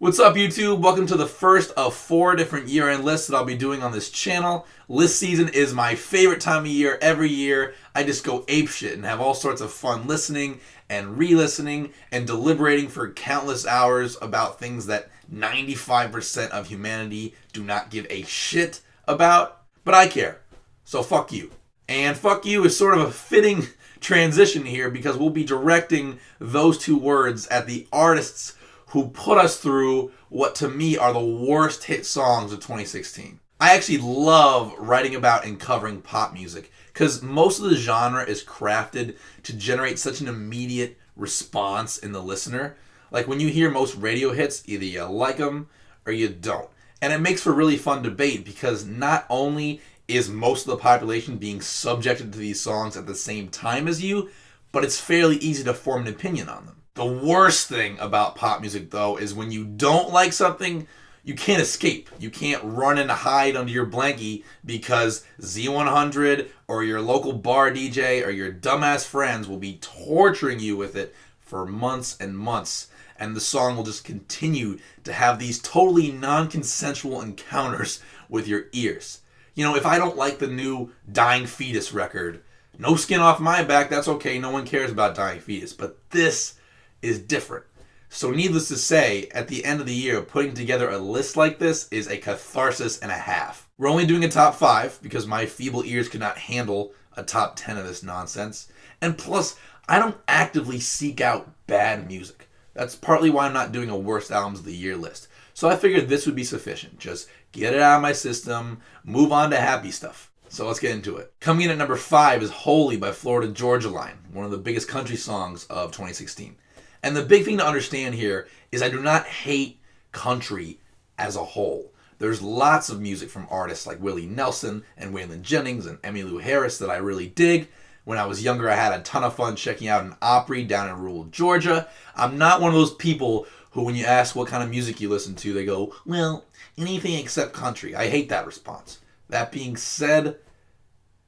What's up, YouTube? Welcome to the first of 4 different year-end lists that I'll be doing on this channel. List season is my favorite time of year. Every year, I just go apeshit and have all sorts of fun listening and re-listening and deliberating for countless hours about things that 95% of humanity do not give a shit about. But I care. So fuck you. And fuck you is sort of a fitting transition here because we'll be directing those 2 words at the artists who put us through what to me are the worst hit songs of 2016. I actually love writing about and covering pop music because most of the genre is crafted to generate such an immediate response in the listener. Like when you hear most radio hits, either you like them or you don't. And it makes for really fun debate because not only is most of the population being subjected to these songs at the same time as you, but it's fairly easy to form an opinion on them. The worst thing about pop music, though, is when you don't like something, you can't escape. You can't run and hide under your blankie because Z100 or your local bar DJ or your dumbass friends will be torturing you with it for months and months. And the song will just continue to have these totally non-consensual encounters with your ears. You know, if I don't like the new Dying Fetus record, no skin off my back, that's okay. No one cares about Dying Fetus. But this is different. So needless to say, at the end of the year, putting together a list like this is a catharsis and a half. We're only doing a top 5 because my feeble ears could not handle a top 10 of this nonsense. And plus, I don't actively seek out bad music. That's partly why I'm not doing a worst albums of the year list. So I figured this would be sufficient. Just get it out of my system, move on to happy stuff. So let's get into it. Coming in at number 5 is Holy by Florida Georgia Line, one of the biggest country songs of 2016. And the big thing to understand here is I do not hate country as a whole. There's lots of music from artists like Willie Nelson and Waylon Jennings and Emmylou Harris that I really dig. When I was younger, I had a ton of fun checking out an Opry down in rural Georgia. I'm not one of those people who, when you ask what kind of music you listen to, they go, well, anything except country. I hate that response. That being said,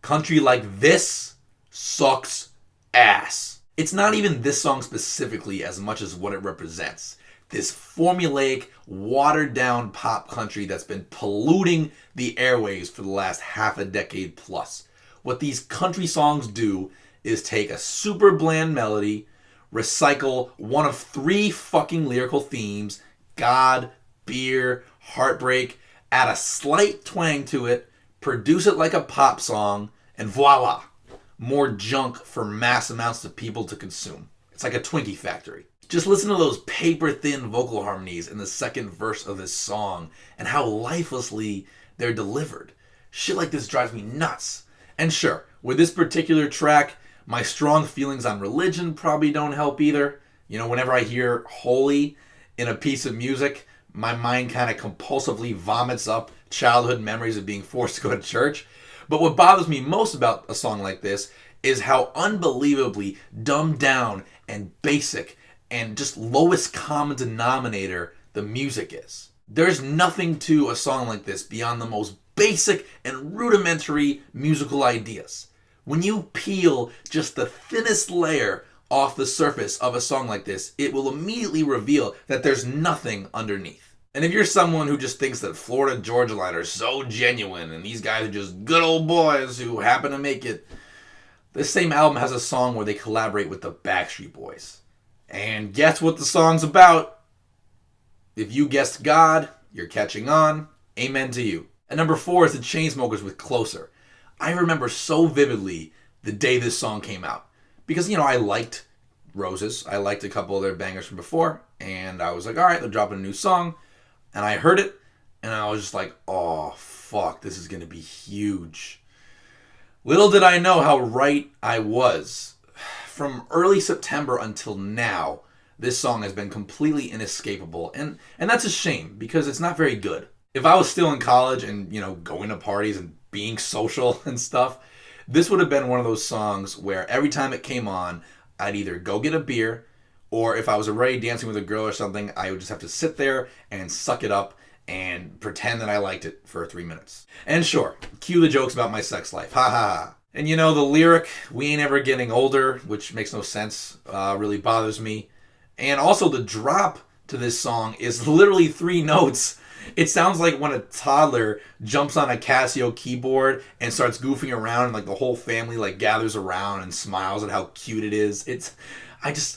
country like this sucks ass. It's not even this song specifically as much as what it represents. This formulaic, watered-down pop country that's been polluting the airwaves for the last half a decade plus. What these country songs do is take a super bland melody, recycle one of 3 fucking lyrical themes, God, beer, heartbreak, add a slight twang to it, produce it like a pop song, and voila! More junk for mass amounts of people to consume. It's like a Twinkie factory. Just listen to those paper-thin vocal harmonies in the second verse of this song and how lifelessly they're delivered. Shit like this drives me nuts. And sure, with this particular track, my strong feelings on religion probably don't help either. You know, whenever I hear holy in a piece of music, my mind kind of compulsively vomits up childhood memories of being forced to go to church. But what bothers me most about a song like this is how unbelievably dumbed down and basic and just lowest common denominator the music is. There's nothing to a song like this beyond the most basic and rudimentary musical ideas. When you peel just the thinnest layer off the surface of a song like this, it will immediately reveal that there's nothing underneath. And if you're someone who just thinks that Florida Georgia Line are so genuine and these guys are just good old boys who happen to make it, this same album has a song where they collaborate with the Backstreet Boys. And guess what the song's about? If you guessed God, you're catching on. Amen to you. At number 4 is the Chainsmokers with Closer. I remember so vividly the day this song came out. Because, you know, I liked Roses. I liked a couple of their bangers from before. And I was like, all right, they're dropping a new song. And I heard it, and I was just like, oh, fuck, this is going to be huge. Little did I know how right I was. From early September until now, this song has been completely inescapable. And that's a shame, because it's not very good. If I was still in college and, you know, going to parties and being social and stuff, this would have been one of those songs where every time it came on, I'd either go get a beer, or if I was already dancing with a girl or something, I would just have to sit there and suck it up and pretend that I liked it for 3 minutes. And sure, cue the jokes about my sex life. Ha ha ha. And you know, the lyric, we ain't ever getting older, which makes no sense, really bothers me. And also the drop to this song is literally 3 notes. It sounds like when a toddler jumps on a Casio keyboard and starts goofing around, and like the whole family like gathers around and smiles at how cute it is.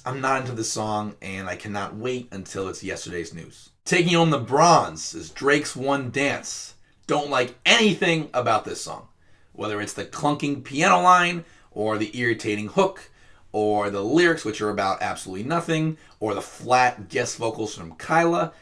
I'm not into this song, and I cannot wait until it's yesterday's news. Taking home the bronze is Drake's One Dance. Don't like anything about this song. Whether it's the clunking piano line, or the irritating hook, or the lyrics, which are about absolutely nothing, or the flat guest vocals from Kyla.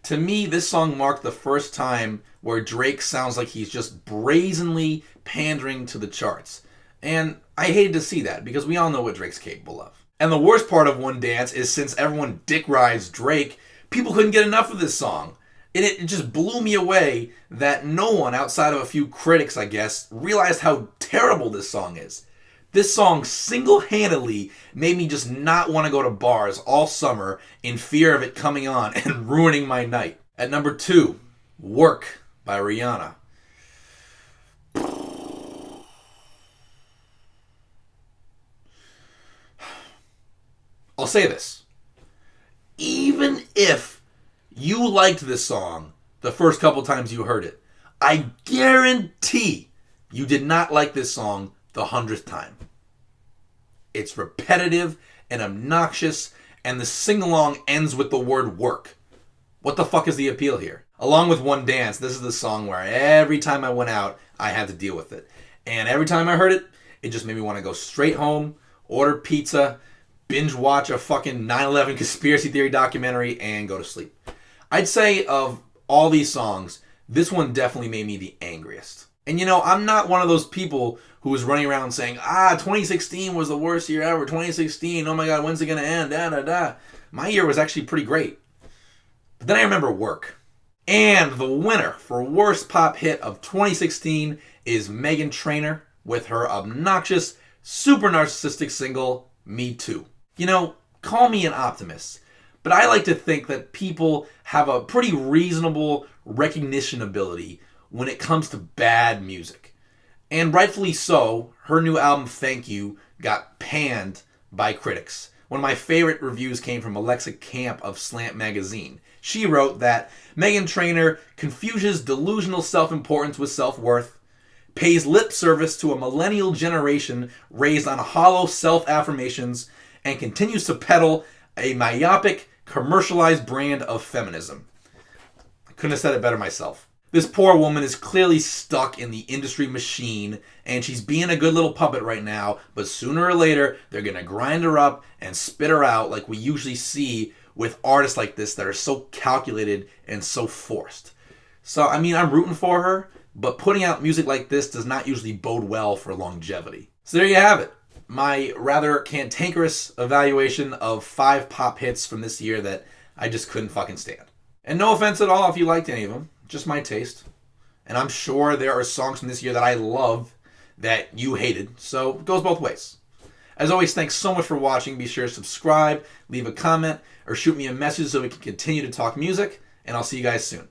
To me, this song marked the first time where Drake sounds like he's just brazenly pandering to the charts. And I hated to see that, because we all know what Drake's capable of. And the worst part of One Dance is, since everyone dick rides Drake, people couldn't get enough of this song. And it just blew me away that no one outside of a few critics, I guess, realized how terrible this song is. This song single-handedly made me just not want to go to bars all summer in fear of it coming on and ruining my night. At number 2, Work by Rihanna. I'll say this. Even if you liked this song the first couple times you heard it, I guarantee you did not like this song the 100th time. It's repetitive and obnoxious, and the sing-along ends with the word work. What the fuck is the appeal here? Along with One Dance, this is the song where every time I went out, I had to deal with it. And every time I heard it, it just made me want to go straight home, order pizza, binge watch a fucking 9/11 conspiracy theory documentary, and go to sleep. I'd say of all these songs, this one definitely made me the angriest. And you know, I'm not one of those people who was running around saying, 2016 was the worst year ever. 2016, oh my God, when's it going to end? Da, da, da. My year was actually pretty great. But then I remember Work. And the winner for worst pop hit of 2016 is Meghan Trainor with her obnoxious, super narcissistic single, Me Too. You know, call me an optimist, but I like to think that people have a pretty reasonable recognition ability when it comes to bad music. And rightfully so, her new album, Thank You, got panned by critics. One of my favorite reviews came from Alexa Camp of Slant Magazine. She wrote that Meghan Trainor confuses delusional self-importance with self-worth, pays lip service to a millennial generation raised on hollow self-affirmations, and continues to peddle a myopic, commercialized brand of feminism. I couldn't have said it better myself. This poor woman is clearly stuck in the industry machine, and she's being a good little puppet right now, but sooner or later, they're going to grind her up and spit her out like we usually see with artists like this that are so calculated and so forced. So, I mean, I'm rooting for her, but putting out music like this does not usually bode well for longevity. So there you have it. My rather cantankerous evaluation of 5 pop hits from this year that I just couldn't fucking stand. And no offense at all if you liked any of them. Just my taste. And I'm sure there are songs from this year that I love that you hated. So it goes both ways. As always, thanks so much for watching. Be sure to subscribe, leave a comment, or shoot me a message so we can continue to talk music. And I'll see you guys soon.